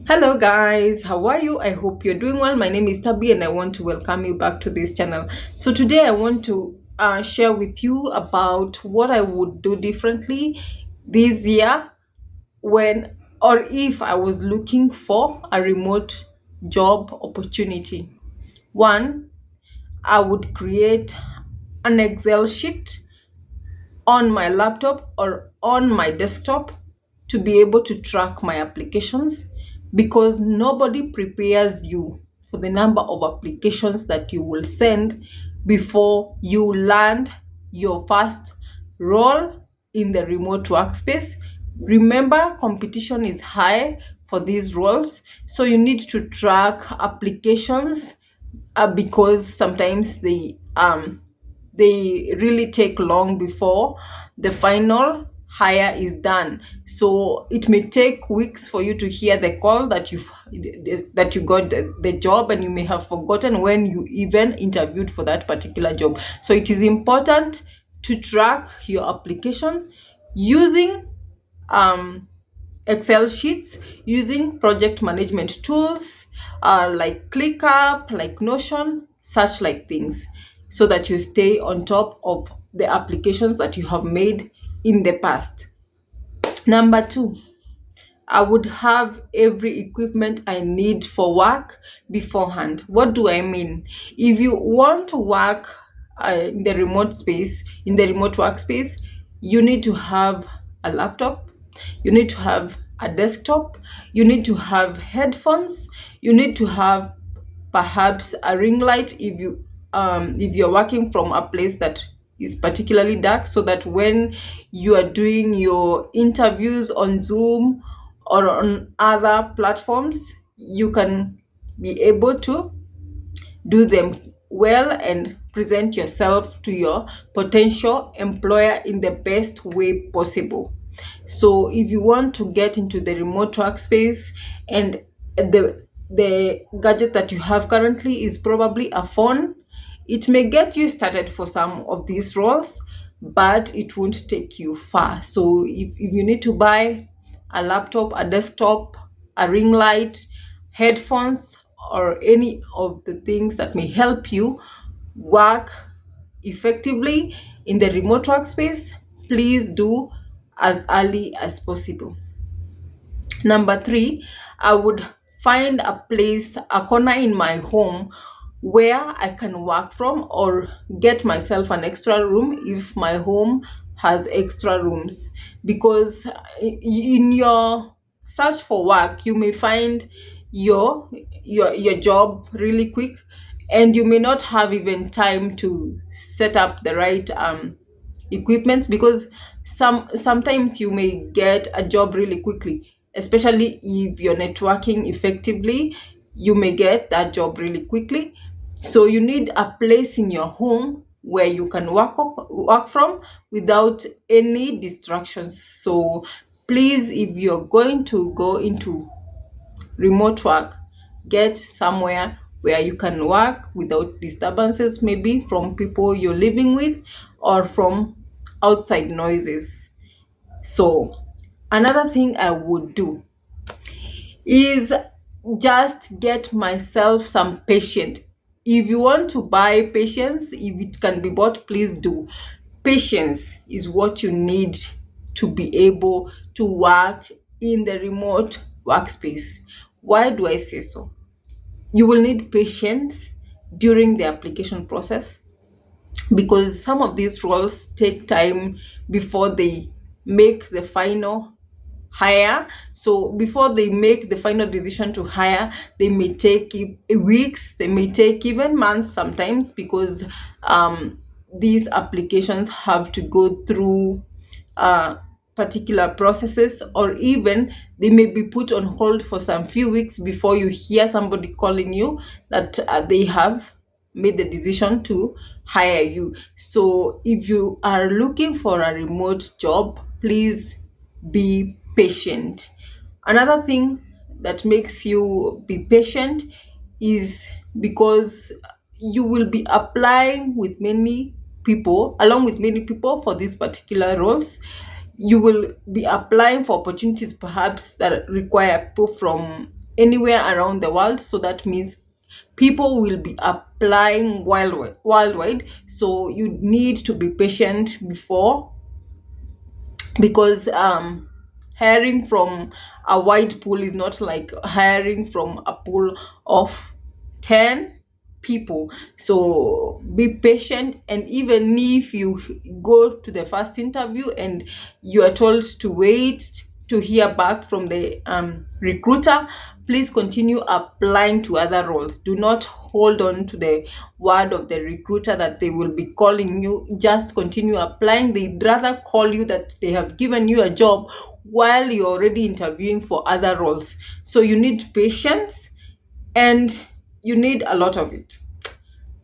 Hello guys, how are you? I hope you're doing well. My name is Tabi and I want to welcome you back to this channel. So today I want to share with you about what I would do differently this year when or if I was looking for a remote job opportunity. One, I would create an Excel sheet on my laptop or on my desktop to be able to track my applications, because nobody prepares you for the number of applications that you will send before you land your first role in the remote workspace. Remember, competition is high for these roles, so you need to track applications, because sometimes they really take long before the final hire is done. So it may take weeks for you to hear the call that you got the job, and you may have forgotten when you even interviewed for that particular job. So it is important to track your application using um Excel sheets, using project management tools like ClickUp, like Notion, such like things, so that you stay on top of the applications that you have made in the past. Number two, I would have every equipment I need for work beforehand. What do I mean? If you want to work in the remote space, in the remote workspace, you need to have a laptop, you need to have a desktop, you need to have headphones, you need to have perhaps a ring light if you're working from a place that is particularly dark, so that when you are doing your interviews on Zoom or on other platforms, you can be able to do them well and present yourself to your potential employer in the best way possible. So if you want to get into the remote workspace, and the gadget that you have currently is probably a phone, it may get you started for some of these roles, but it won't take you far. So if you need to buy a laptop, a desktop, a ring light, headphones, or any of the things that may help you work effectively in the remote workspace, please do as early as possible. Number three, I would find a place, a corner in my home where I can work from, or get myself an extra room if my home has extra rooms. Because in your search for work, you may find your job really quick, and you may not have even time to set up the right equipments, because sometimes you may get a job really quickly, especially if you're networking effectively. You may get that job really quickly, so you need a place in your home where you can work from without any distractions. So please, if you're going to go into remote work, get somewhere where you can work without disturbances, maybe from people you're living with or from outside noises. So another thing I would do is just get myself some patience. If you want to buy patience, if it can be bought, please do. Patience is what you need to be able to work in the remote workspace. Why do I say so? You will need patience during the application process, because some of these roles take time before they make the final hire. So before they make the final decision to hire, they may take weeks, they may take even months sometimes, because these applications have to go through particular processes, or even they may be put on hold for some few weeks before you hear somebody calling you that they have made the decision to hire you. So if you are looking for a remote job, please be patient. Another thing that makes you be patient is because you will be applying with many people, along with many people for these particular roles. You will be applying for opportunities perhaps that require people from anywhere around the world. So that means people will be applying worldwide. So you need to be patient before, because hiring from a wide pool is not like hiring from a pool of 10 people. So be patient, and even if you go to the first interview and you are told to wait to hear back from the recruiter, please continue applying to other roles. Do not hold on to the word of the recruiter that they will be calling you. Just continue applying. They'd rather call you that they have given you a job while you're already interviewing for other roles. So you need patience, and you need a lot of it.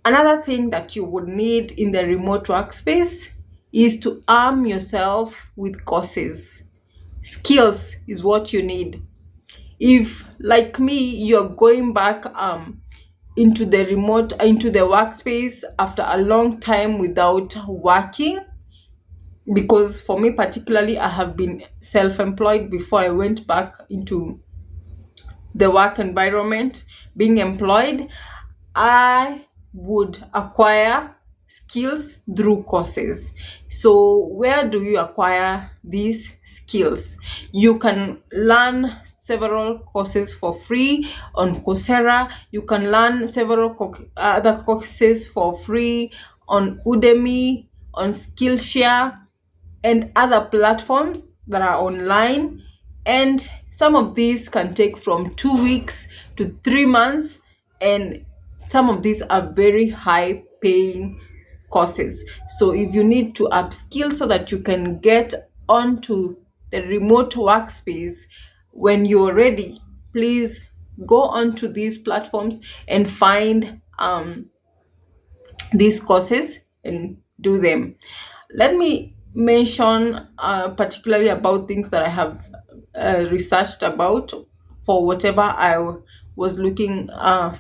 Another thing that you would need in the remote workspace is to arm yourself with courses. Skills is what you need. If, like me, you're going back into the workspace after a long time without working, because for me particularly, I have been self-employed before I went back into the work environment, being employed, I would acquire skills through courses. So where do you acquire these skills? You can learn several courses for free on Coursera. You can learn several other courses for free on Udemy, on Skillshare, and other platforms that are online. And some of these can take from 2 weeks to 3 months, and some of these are very high paying courses. So if you need to upskill so that you can get onto the remote workspace when you're ready, please go onto these platforms and find these courses and do them. Let me mention particularly about things that I have researched about for whatever I was looking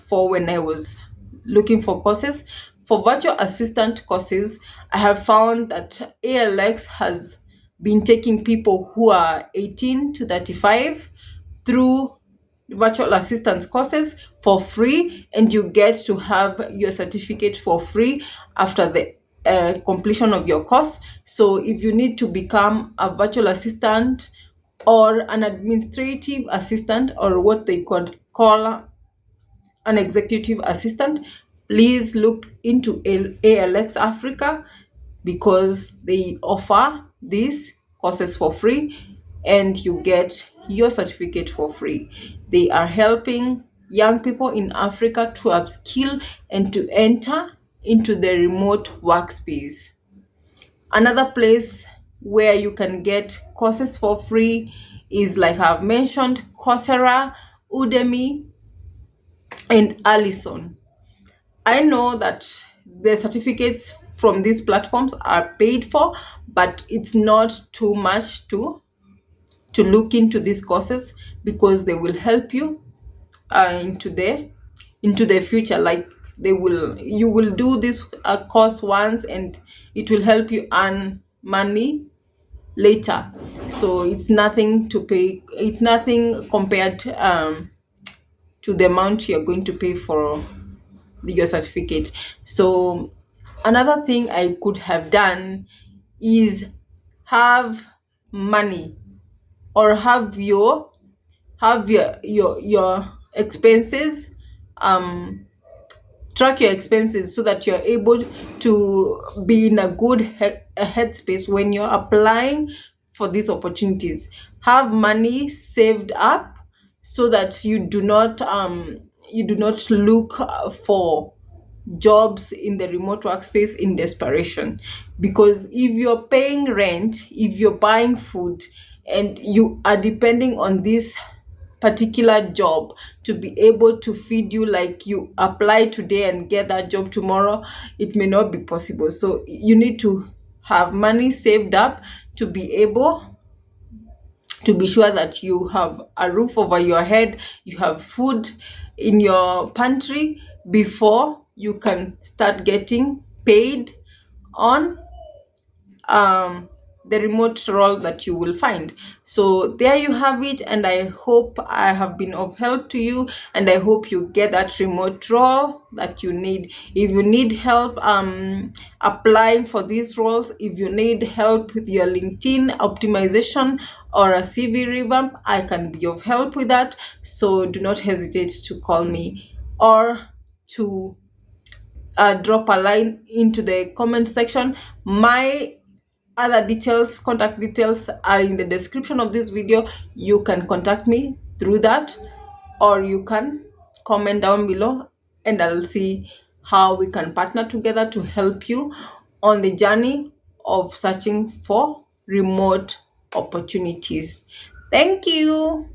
for when I was looking for courses. For virtual assistant courses, I have found that ALX has been taking people who are 18 to 35 through virtual assistance courses for free, and you get to have your certificate for free after the completion of your course. So if you need to become a virtual assistant or an administrative assistant, or what they could call an executive assistant, please look into ALX Africa, because they offer these courses for free and you get your certificate for free. They are helping young people in Africa to upskill and to enter into the remote workspace. Another place where you can get courses for free is, like I've mentioned, Coursera, Udemy, and Allison. I know that the certificates from these platforms are paid for, but it's not too much to look into these courses, because they will help you into the future. Like you will do this course once, and it will help you earn money later. So it's nothing to pay. It's nothing compared to the amount you're going to pay for your certificate. So another thing I could have done is have money, or have your expenses, track your expenses, so that you're able to be in a good headspace when you're applying for these opportunities. Have money saved up so that you do not look for jobs in the remote workspace in desperation. Because if you're paying rent, if you're buying food, and you are depending on this particular job to be able to feed you, like you apply today and get that job tomorrow, it may not be possible. So you need to have money saved up to be able to be sure that you have a roof over your head, you have food in your pantry before you can start getting paid on the remote role that you will find. So there you have it, and I hope I have been of help to you, and I hope you get that remote role that you need. If you need help applying for these roles, if you need help with your LinkedIn optimization or a CV revamp, I can be of help with that. So do not hesitate to call me or to drop a line into the comment section. My other details, contact details, are in the description of this video. You can contact me through that, or you can comment down below, and I'll see how we can partner together to help you on the journey of searching for remote opportunities. Thank you.